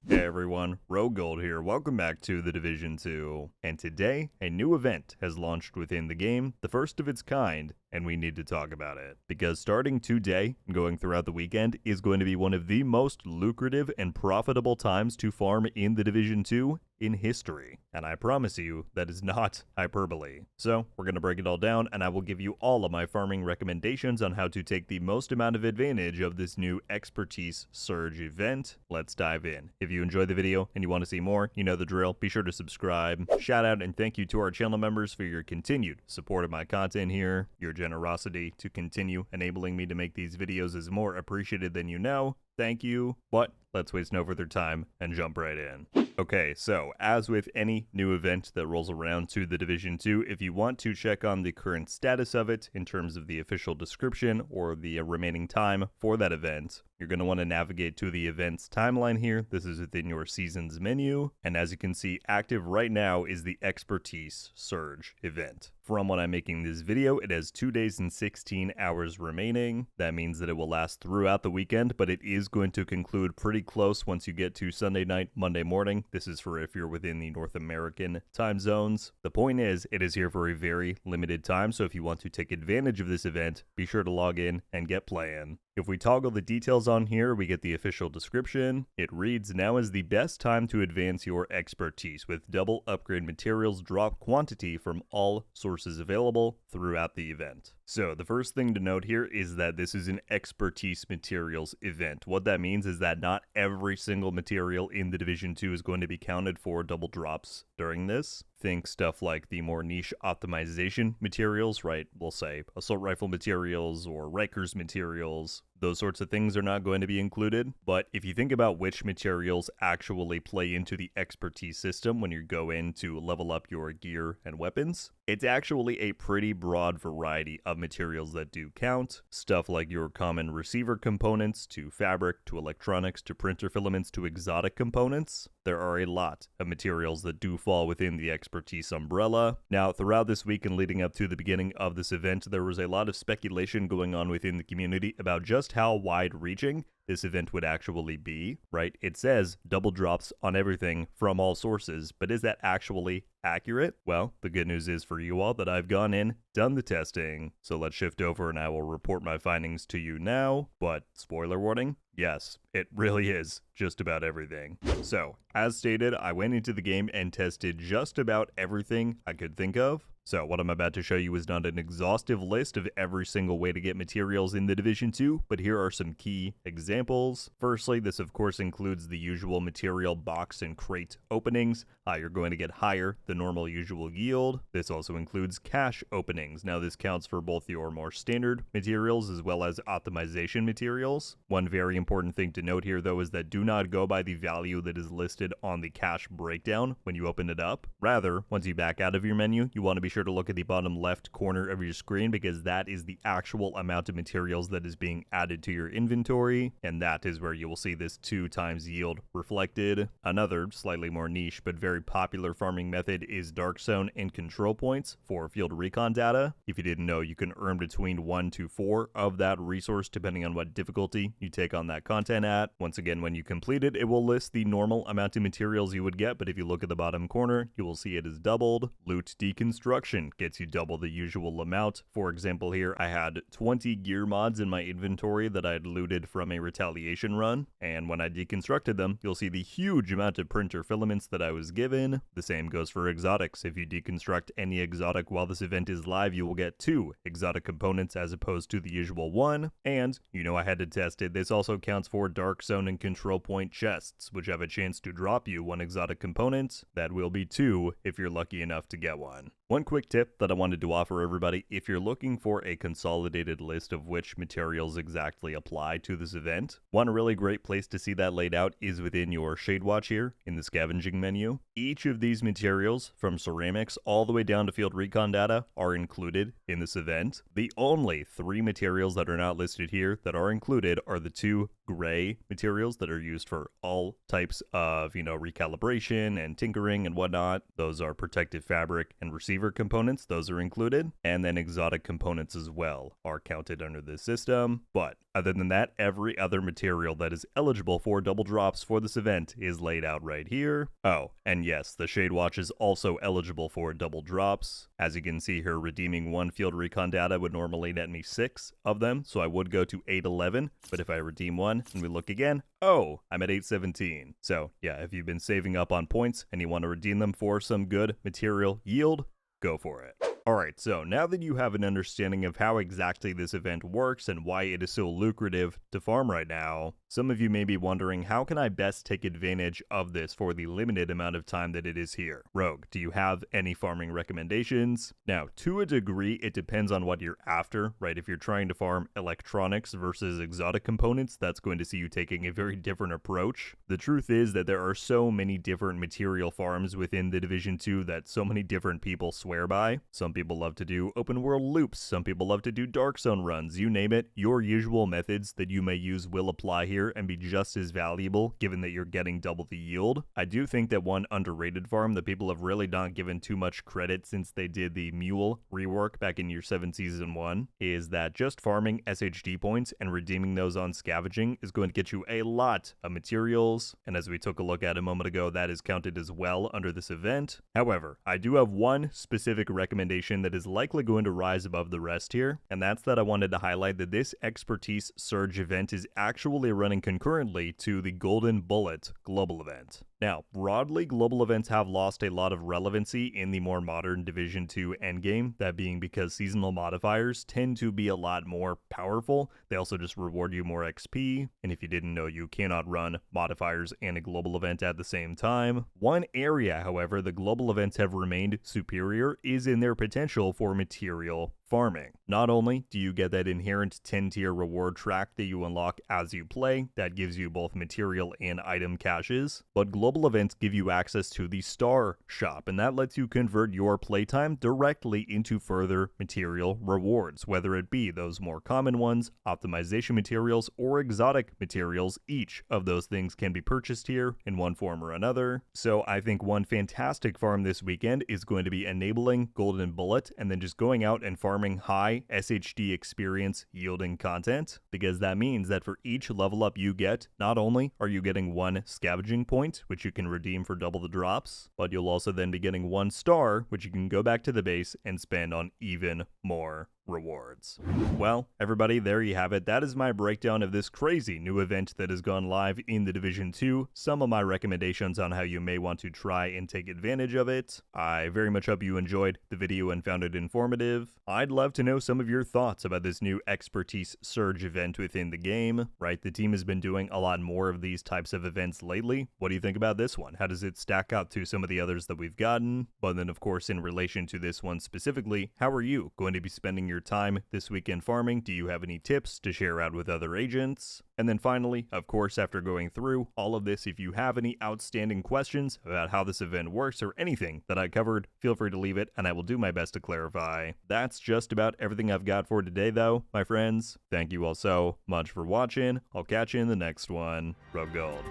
Hey everyone, RogueGold here. Welcome back to the Division 2. And today, a new event has launched within the game, the first of its kind, and we need to talk about it. Because starting today, and going throughout the weekend, is going to be one of the most lucrative and profitable times to farm in the Division 2 in history. And I promise you, that is not hyperbole. So, we're going to break it all down, and I will give you all of my farming recommendations on how to take the most amount of advantage of this new Expertise Surge event. Let's dive in. If you enjoyed the video and you want to see more, you know the drill. Be sure to subscribe. Shout out and thank you to our channel members for your continued support of my content here. Your generosity to continue enabling me to make these videos is more appreciated than you know. Thank you. But let's waste no further time and jump right in. Okay, so as with any new event that rolls around to the Division 2, if you want to check on the current status of it in terms of the official description or the remaining time for that event, you're going to want to navigate to the events timeline here. This is within your seasons menu, and as you can see, active right now is the Expertise Surge event. From when I'm making this video, it has 2 days and 16 hours remaining. That means that it will last throughout the weekend, but it is going to conclude pretty close once you get to Sunday night, Monday morning. This is for if you're within the North American time zones. The point is, it is here for a very limited time, so if you want to take advantage of this event, be sure to log in and get playing. If we toggle the details on here, we get the official description. It reads, "Now is the best time to advance your expertise with double upgrade materials drop quantity from all sources available throughout the event." So the first thing to note here is that this is an expertise materials event. What that means is that not every single material in the Division 2 is going to be counted for double drops during this. Think stuff like the more niche optimization materials, right? We'll say assault rifle materials or Rikers materials. Those sorts of things are not going to be included. But if you think about which materials actually play into the expertise system when you go in to level up your gear and weapons, it's actually a pretty broad variety of materials that do count. Stuff like your common receiver components, to fabric, to electronics, to printer filaments, to exotic components. There are a lot of materials that do fall within the expertise umbrella. Now, throughout this week and leading up to the beginning of this event, there was a lot of speculation going on within the community about just how wide-reaching this event would actually be, right? It says double drops on everything from all sources, but is that actually accurate? Well, the good news is for you all that I've gone in, done the testing, so let's shift over and I will report my findings to you now, but spoiler warning, yes, it really is just about everything. So, as stated, I went into the game and tested just about everything I could think of. So what I'm about to show you is not an exhaustive list of every single way to get materials in the Division 2, but here are some key examples. Firstly, this of course includes the usual material box and crate openings. You're going to get higher than normal usual yield. This also includes cache openings. Now this counts for both your more standard materials as well as optimization materials. One very important thing to note here though is that do not go by the value that is listed on the cache breakdown when you open it up. Rather, once you back out of your menu, you want to be sure to look at the bottom left corner of your screen because that is the actual amount of materials that is being added to your inventory, and that is where you will see this 2 times yield reflected. Another slightly more niche but very popular farming method is dark zone and control points for field recon data. If you didn't know, you can earn between 1 to 4 of that resource depending on what difficulty you take on that content at. Once again, when you complete it, it will list the normal amount of materials you would get, but if you look at the bottom corner, you will see it is doubled. Loot deconstruction gets you double the usual amount. For example, here I had 20 gear mods in my inventory that I had looted from a retaliation run, and when I deconstructed them, you'll see the huge amount of printer filaments that I was given. The same goes for exotics. If you deconstruct any exotic while this event is live, you will get 2 exotic components as opposed to the usual 1, and you know I had to test it. This also counts for dark zone and control point chests, which have a chance to drop you 1 exotic component. That will be 2 if you're lucky enough to get one. One quick tip that I wanted to offer everybody, if you're looking for a consolidated list of which materials exactly apply to this event, one really great place to see that laid out is within your Shade Watch here in the scavenging menu. Each of these materials, from ceramics all the way down to field recon data, are included in this event. The only 3 materials that are not listed here that are included are the 2 gray materials that are used for all types of, recalibration and tinkering and whatnot. Those are protective fabric and receiver components. Those are included. And then exotic components as well are counted under this system. But other than that, every other material that is eligible for double drops for this event is laid out right here. Oh, and yes, the Shade Watch is also eligible for double drops. As you can see here, redeeming one field recon data would normally net me 6 of them, so I would go to 811, but if I redeem one and we look again, oh, I'm at 817. So yeah, if you've been saving up on points and you want to redeem them for some good material yield, go for it. Alright, so now that you have an understanding of how exactly this event works and why it is so lucrative to farm right now, some of you may be wondering, how can I best take advantage of this for the limited amount of time that it is here? Rogue, do you have any farming recommendations? Now, to a degree, it depends on what you're after, right? If you're trying to farm electronics versus exotic components, that's going to see you taking a very different approach. The truth is that there are so many different material farms within the Division 2 that so many different people swear by. Some people love to do open world loops, some people love to do dark zone runs, you name it. Your usual methods that you may use will apply here and be just as valuable given that you're getting double the yield. I do think that one underrated farm that people have really not given too much credit since they did the Mule rework back in Year 7 Season 1 is that just farming SHD points and redeeming those on scavenging is going to get you a lot of materials, and as we took a look at a moment ago, that is counted as well under this event. However, I do have one specific recommendation that is likely going to rise above the rest here, and that's that I wanted to highlight that this expertise surge event is actually running concurrently to the Golden Bullet global event. Now, broadly, global events have lost a lot of relevancy in the more modern Division 2 endgame, that being because seasonal modifiers tend to be a lot more powerful. They also just reward you more XP, and if you didn't know, you cannot run modifiers and a global event at the same time. One area, however, the global events have remained superior is in their potential for material farming. Not only do you get that inherent 10-tier reward track that you unlock as you play, that gives you both material and item caches, but global events give you access to the Star Shop, and that lets you convert your playtime directly into further material rewards, whether it be those more common ones, optimization materials, or exotic materials. Each of those things can be purchased here in one form or another. So I think one fantastic farm this weekend is going to be enabling Golden Bullet and then just going out and farming high SHD experience yielding content, because that means that for each level up you get, not only are you getting one scavenging point, which you can redeem for double the drops, but you'll also then be getting 1 star, which you can go back to the base and spend on even more rewards. Well, everybody, there you have it. That is my breakdown of this crazy new event that has gone live in the Division 2. Some of my recommendations on how you may want to try and take advantage of it. I very much hope you enjoyed the video and found it informative. I'd love to know some of your thoughts about this new expertise surge event within the game, right? The team has been doing a lot more of these types of events lately. What do you think about this one? How does it stack up to some of the others that we've gotten? But then, of course, in relation to this one specifically, how are you going to be spending your time this weekend farming? Do you have any tips to share out with other agents? And then finally, of course, after going through all of this, if you have any outstanding questions about how this event works or anything that I covered, feel free to leave it and I will do my best to clarify. That's just about everything I've got for today though, my friends. Thank you all so much for watching. I'll catch you in the next one. RogueGold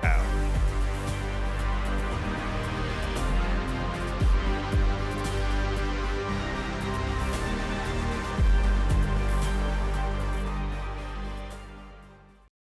out.